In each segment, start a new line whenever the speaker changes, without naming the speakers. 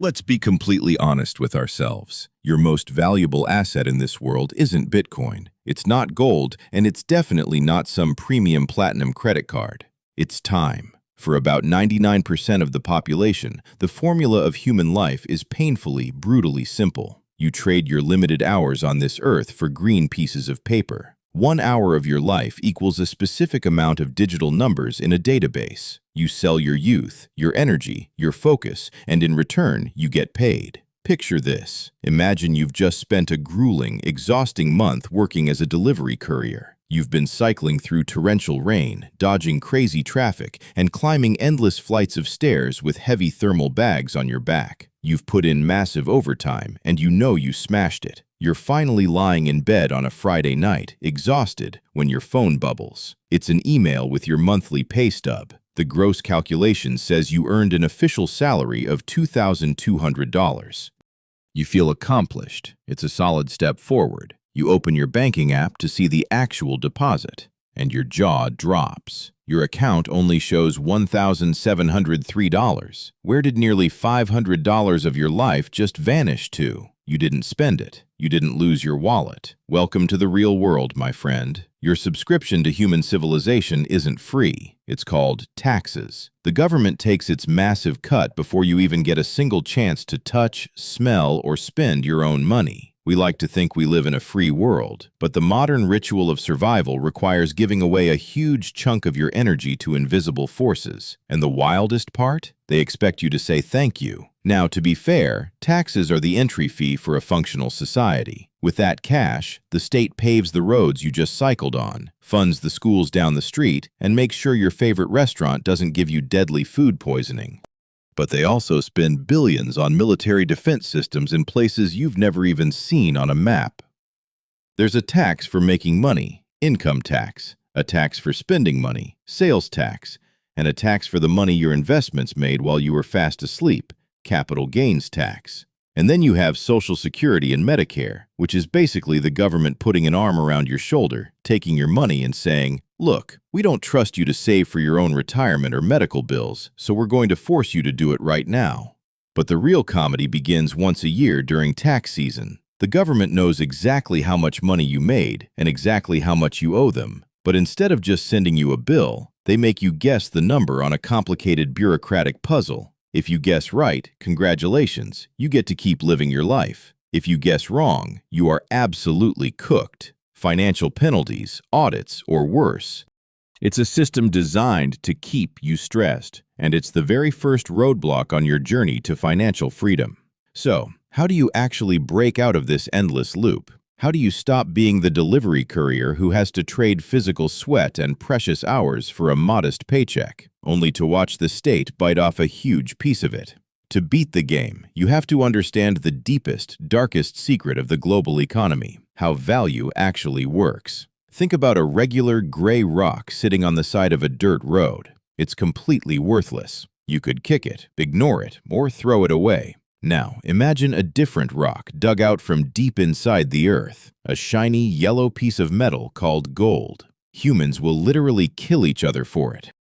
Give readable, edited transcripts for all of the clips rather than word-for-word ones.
Let's be completely honest with ourselves. Your most valuable asset in this world isn't Bitcoin. It's not gold, and it's definitely not some premium platinum credit card. It's time. For about 99% of the population, the formula of human life is painfully, brutally simple. You trade your limited hours on this earth for green pieces of paper. 1 hour of your life equals a specific amount of digital numbers in a database. You sell your youth, your energy, your focus, and in return, you get paid. Picture this. Imagine you've just spent a grueling, exhausting month working as a delivery courier. You've been cycling through torrential rain, dodging crazy traffic, and climbing endless flights of stairs with heavy thermal bags on your back. You've put in massive overtime, and you know you smashed it. You're finally lying in bed on a Friday night, exhausted, when your phone bubbles. It's an email with your monthly pay stub. The gross calculation says you earned an official salary of $2,200. You feel accomplished. It's a solid step forward. You open your banking app to see the actual deposit, and your jaw drops. Your account only shows $1,703. Where did nearly $500 of your life just vanish to? You didn't spend it. You didn't lose your wallet. Welcome to the real world, my friend. Your subscription to human civilization isn't free. It's called taxes. The government takes its massive cut before you even get a single chance to touch, smell, or spend your own money. We like to think we live in a free world, but the modern ritual of survival requires giving away a huge chunk of your energy to invisible forces. And the wildest part? They expect you to say thank you. Now, to be fair, taxes are the entry fee for a functional society. With that cash, the state paves the roads you just cycled on, funds the schools down the street, and makes sure your favorite restaurant doesn't give you deadly food poisoning. But they also spend billions on military defense systems in places you've never even seen on a map. There's a tax for making money, income tax, a tax for spending money, sales tax, and a tax for the money your investments made while you were fast asleep, capital gains tax. And then you have Social Security and Medicare, which is basically the government putting an arm around your shoulder, taking your money and saying, "Look, we don't trust you to save for your own retirement or medical bills, so we're going to force you to do it right now." But the real comedy begins once a year during tax season. The government knows exactly how much money you made and exactly how much you owe them. But instead of just sending you a bill, they make you guess the number on a complicated bureaucratic puzzle. If you guess right, congratulations, you get to keep living your life. If you guess wrong, you are absolutely cooked. Financial penalties, audits, or worse. It's a system designed to keep you stressed, and it's the very first roadblock on your journey to financial freedom. So, how do you actually break out of this endless loop? How do you stop being the delivery courier who has to trade physical sweat and precious hours for a modest paycheck, only to watch the state bite off a huge piece of it? To beat the game, you have to understand the deepest, darkest secret of the global economy, how value actually works. Think about a regular gray rock sitting on the side of a dirt road. It's completely worthless. You could kick it, ignore it, or throw it away. Now, imagine a different rock dug out from deep inside the earth, a shiny yellow piece of metal called gold. Humans will literally kill each other for it.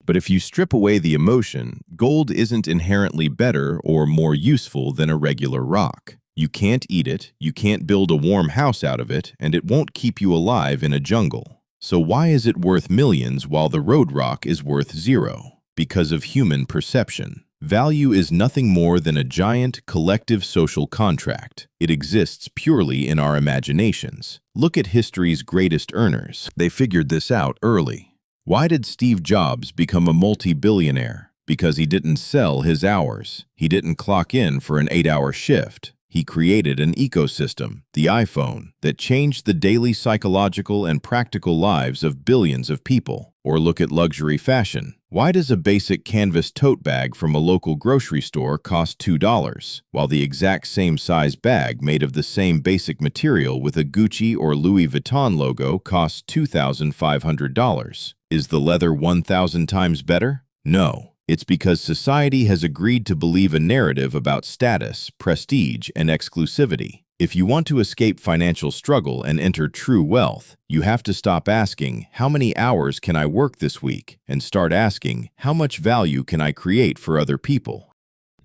But if you strip away the emotion, gold isn't inherently better or more useful than a regular rock. You can't eat it, you can't build a warm house out of it, and it won't keep you alive in a jungle. So why is it worth millions while the road rock is worth zero? Because of human perception. Value is nothing more than a giant, collective social contract. It exists purely in our imaginations. Look at history's greatest earners. They figured this out early. Why did Steve Jobs become a multi-billionaire? Because he didn't sell his hours. He didn't clock in for an 8-hour shift. He created an ecosystem, the iPhone, that changed the daily psychological and practical lives of billions of people. Or look at luxury fashion. Why does a basic canvas tote bag from a local grocery store cost $2, while the exact same size bag made of the same basic material with a Gucci or Louis Vuitton logo costs $2,500? Is the leather 1,000 times better? No. It's because society has agreed to believe a narrative about status, prestige, and exclusivity. If you want to escape financial struggle and enter true wealth, you have to stop asking, "How many hours can I work this week?" and start asking, "How much value can I create for other people?"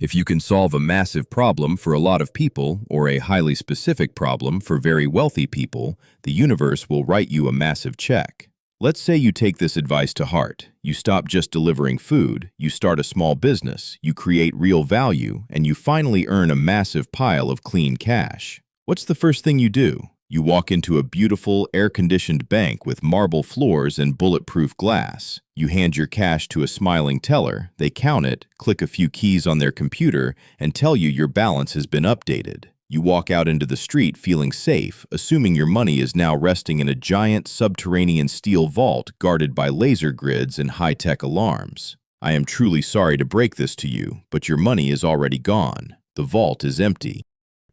If you can solve a massive problem for a lot of people or a highly specific problem for very wealthy people, the universe will write you a massive check. Let's say you take this advice to heart. You stop just delivering food, you start a small business, you create real value, and you finally earn a massive pile of clean cash. What's the first thing you do? You walk into a beautiful, air-conditioned bank with marble floors and bulletproof glass. You hand your cash to a smiling teller, they count it, click a few keys on their computer, and tell you your balance has been updated. You walk out into the street feeling safe, assuming your money is now resting in a giant subterranean steel vault guarded by laser grids and high-tech alarms. I am truly sorry to break this to you, but your money is already gone. The vault is empty.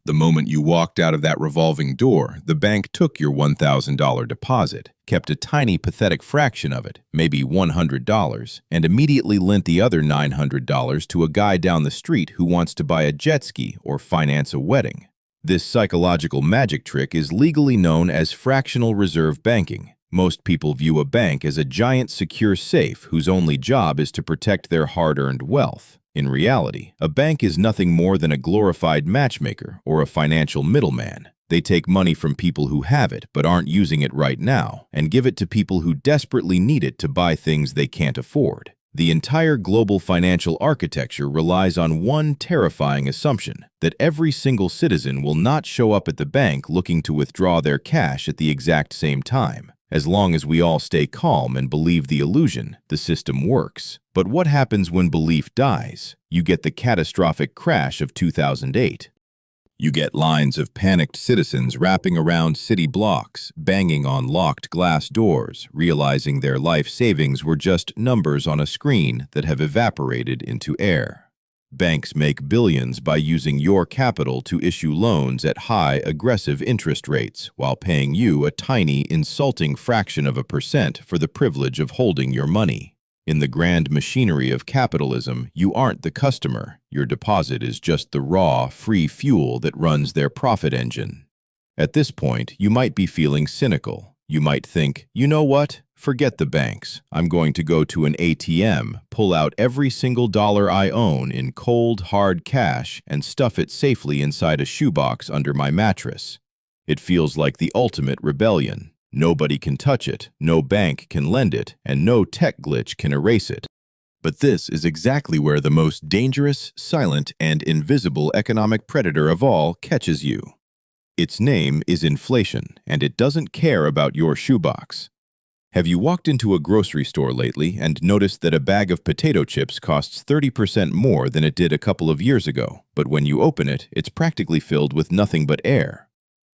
The moment you walked out of that revolving door, the bank took your $1,000 deposit, kept a tiny pathetic fraction of it, maybe $100, and immediately lent the other $900 to a guy down the street who wants to buy a jet ski or finance a wedding. This psychological magic trick is legally known as fractional reserve banking. Most people view a bank as a giant secure safe whose only job is to protect their hard-earned wealth. In reality, a bank is nothing more than a glorified matchmaker or a financial middleman. They take money from people who have it but aren't using it right now and give it to people who desperately need it to buy things they can't afford. The entire global financial architecture relies on one terrifying assumption, that every single citizen will not show up at the bank looking to withdraw their cash at the exact same time. As long as we all stay calm and believe the illusion, the system works. But what happens when belief dies? You get the catastrophic crash of 2008. You get lines of panicked citizens wrapping around city blocks, banging on locked glass doors, realizing their life savings were just numbers on a screen that have evaporated into air. Banks make billions by using your capital to issue loans at high, aggressive interest rates, while paying you a tiny, insulting fraction of a percent for the privilege of holding your money. In the grand machinery of capitalism, you aren't the customer. Your deposit is just the raw, free fuel that runs their profit engine. At this point, you might be feeling cynical. You might think, you know what? Forget the banks. I'm going to go to an ATM, pull out every single dollar I own in cold, hard cash, and stuff it safely inside a shoebox under my mattress. It feels like the ultimate rebellion. Nobody can touch it, no bank can lend it, and no tech glitch can erase it. But this is exactly where the most dangerous, silent, and invisible economic predator of all catches you. Its name is inflation, and it doesn't care about your shoebox. Have you walked into a grocery store lately and noticed that a bag of potato chips costs 30% more than it did a couple of years ago, but when you open it, it's practically filled with nothing but air?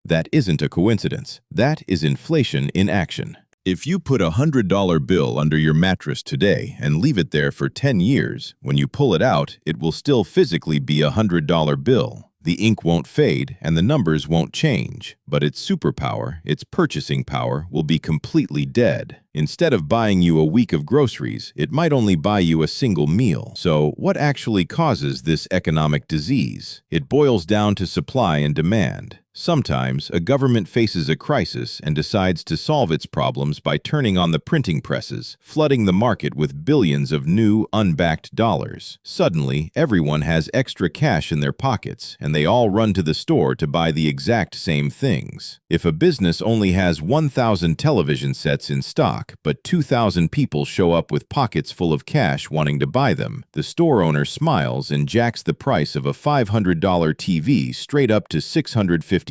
That isn't a coincidence. That is inflation in action. If you put a $100 bill under your mattress today and leave it there for 10 years, when you pull it out, it will still physically be a $100 bill. The ink won't fade and the numbers won't change, but its superpower, its purchasing power, will be completely dead. Instead of buying you a week of groceries, it might only buy you a single meal. So, what actually causes this economic disease? It boils down to supply and demand. Sometimes, a government faces a crisis and decides to solve its problems by turning on the printing presses, flooding the market with billions of new, unbacked dollars. Suddenly, everyone has extra cash in their pockets, and they all run to the store to buy the exact same things. If a business only has 1,000 television sets in stock, but 2,000 people show up with pockets full of cash wanting to buy them, the store owner smiles and jacks the price of a $500 TV straight up to $650.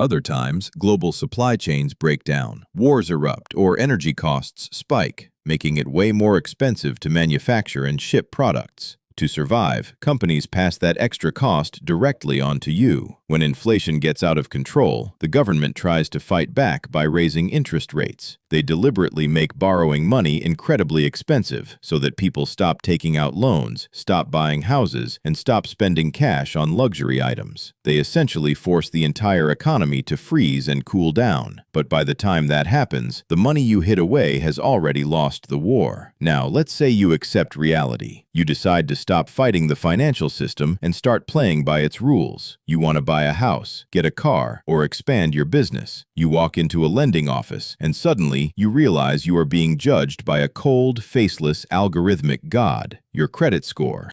Other times, global supply chains break down, wars erupt, or energy costs spike, making it way more expensive to manufacture and ship products. To survive, companies pass that extra cost directly onto you. When inflation gets out of control, the government tries to fight back by raising interest rates. They deliberately make borrowing money incredibly expensive so that people stop taking out loans, stop buying houses, and stop spending cash on luxury items. They essentially force the entire economy to freeze and cool down. But by the time that happens, the money you hid away has already lost the war. Now, let's say you accept reality. You decide to stop fighting the financial system and start playing by its rules. You want to buy a house, get a car, or expand your business. You walk into a lending office, and suddenly you realize you are being judged by a cold, faceless, algorithmic god, your credit score.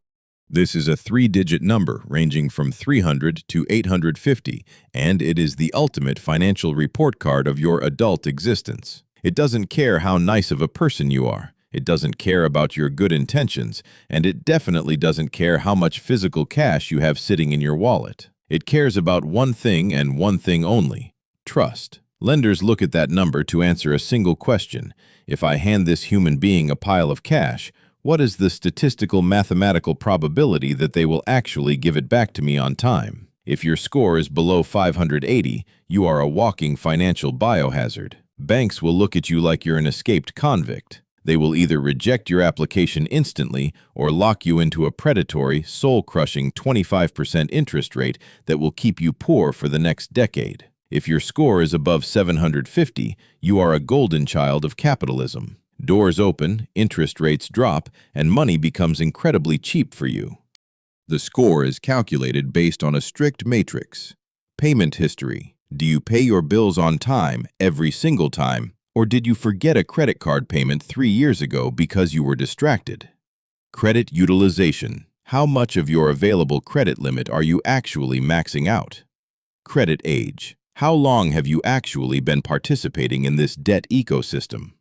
This is a three-digit number ranging from 300 to 850, and it is the ultimate financial report card of your adult existence. It doesn't care how nice of a person you are. It doesn't care about your good intentions, and it definitely doesn't care how much physical cash you have sitting in your wallet. It cares about one thing and one thing only: trust. Lenders look at that number to answer a single question. If I hand this human being a pile of cash, what is the statistical mathematical probability that they will actually give it back to me on time? If your score is below 580, you are a walking financial biohazard. Banks will look at you like you're an escaped convict. They will either reject your application instantly or lock you into a predatory, soul-crushing 25% interest rate that will keep you poor for the next decade. If your score is above 750, you are a golden child of capitalism. Doors open, interest rates drop, and money becomes incredibly cheap for you. The score is calculated based on a strict matrix. Payment history. Do you pay your bills on time every single time, or did you forget a credit card payment 3 years ago because you were distracted? Credit utilization. How much of your available credit limit are you actually maxing out? Credit age. How long have you actually been participating in this debt ecosystem?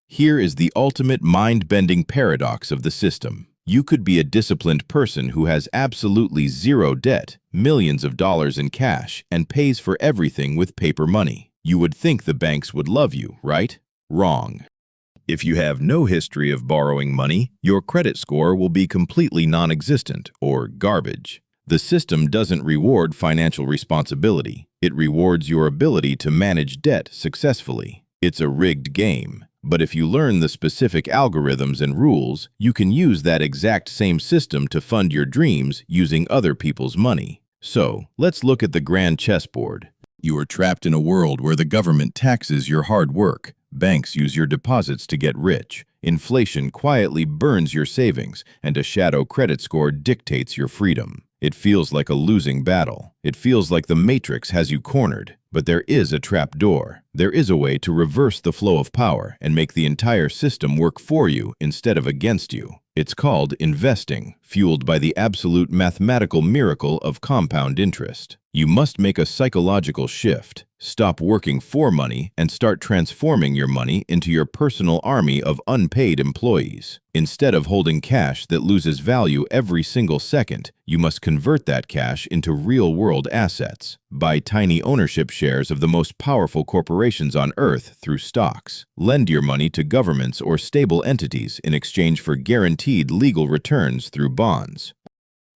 Here is the ultimate mind-bending paradox of the system. You could be a disciplined person who has absolutely zero debt, millions of dollars in cash, and pays for everything with paper money. You would think the banks would love you, right? Wrong. If you have no history of borrowing money, your credit score will be completely non-existent or garbage. The system doesn't reward financial responsibility. It rewards your ability to manage debt successfully. It's a rigged game. But if you learn the specific algorithms and rules, you can use that exact same system to fund your dreams using other people's money. So, let's look at the grand chessboard. You are trapped in a world where the government taxes your hard work, banks use your deposits to get rich, inflation quietly burns your savings, and a shadow credit score dictates your freedom. It feels like a losing battle. It feels like the Matrix has you cornered. But there is a trapdoor. There is a way to reverse the flow of power and make the entire system work for you instead of against you. It's called investing, fueled by the absolute mathematical miracle of compound interest. You must make a psychological shift. Stop working for money and start transforming your money into your personal army of unpaid employees. Instead of holding cash that loses value every single second, you must convert that cash into real-world assets. Buy tiny ownership shares of the most powerful corporations on Earth through stocks. Lend your money to governments or stable entities in exchange for guaranteed legal returns through bonds.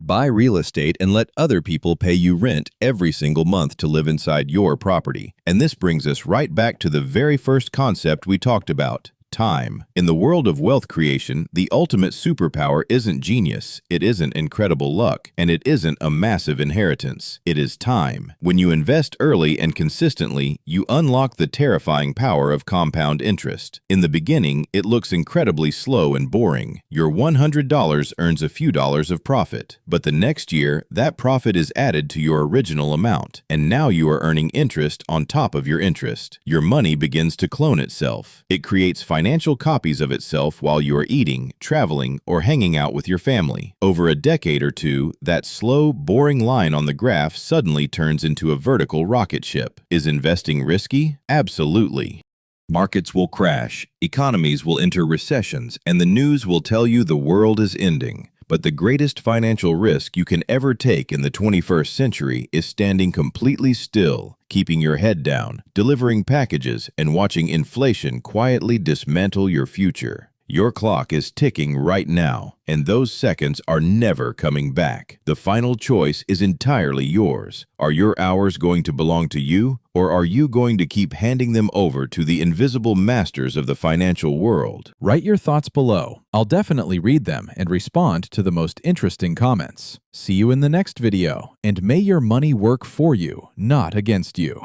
Buy real estate and let other people pay you rent every single month to live inside your property. And this brings us right back to the very first concept we talked about: time. In the world of wealth creation, the ultimate superpower isn't genius, it isn't incredible luck, and it isn't a massive inheritance. It is time. When you invest early and consistently, you unlock the terrifying power of compound interest. In the beginning, it looks incredibly slow and boring. Your $100 earns a few dollars of profit, but the next year, that profit is added to your original amount, and now you are earning interest on top of your interest. Your money begins to clone itself. It creates financial copies of itself while you are eating, traveling, or hanging out with your family. Over a decade or two, that slow, boring line on the graph suddenly turns into a vertical rocket ship. Is investing risky? Absolutely. Markets will crash, economies will enter recessions, and the news will tell you the world is ending. But the greatest financial risk you can ever take in the 21st century is standing completely still, keeping your head down, delivering packages, and watching inflation quietly dismantle your future. Your clock is ticking right now, and those seconds are never coming back. The final choice is entirely yours. Are your hours going to belong to you, or are you going to keep handing them over to the invisible masters of the financial world?
Write your thoughts below. I'll definitely read them and respond to the most interesting comments. See you in the next video, and may your money work for you, not against you.